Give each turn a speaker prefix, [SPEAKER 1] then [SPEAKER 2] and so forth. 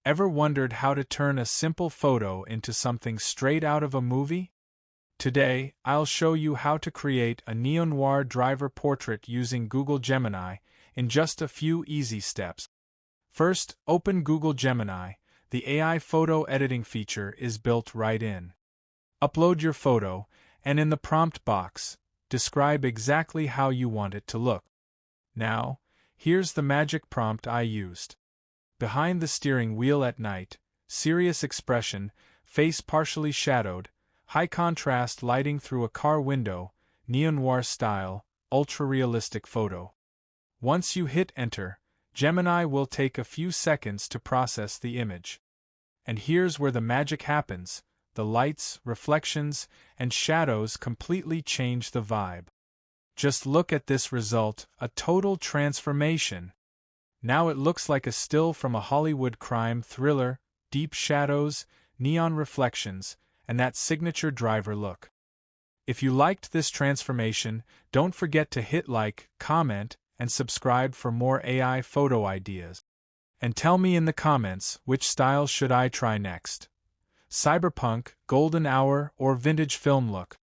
[SPEAKER 1] Ever wondered how to turn a simple photo into something straight out of a movie? Today, I'll show you how to create a neo-noir driver portrait using Google Gemini in just a few easy steps. First, open Google Gemini. The AI photo editing feature is built right in. Upload your photo, and in the prompt box, describe exactly how you want it to look. Now, here's the magic prompt I used. Behind the steering wheel at night, serious expression, face partially shadowed, high contrast lighting through a car window, Neo-Noir Style, ultra-realistic photo. Once you hit enter, Gemini will take a few seconds to process the image. And here's where the magic happens. The lights, reflections, and shadows completely change the vibe. Just look at this result, a total transformation. Now it looks like a still from a Hollywood crime thriller, deep shadows, neon reflections, and that signature driver look. If you liked this transformation, don't forget to hit like, comment, and subscribe for more AI photo ideas. And tell me in the comments, which style should I try next? Cyberpunk, golden hour, or vintage film look?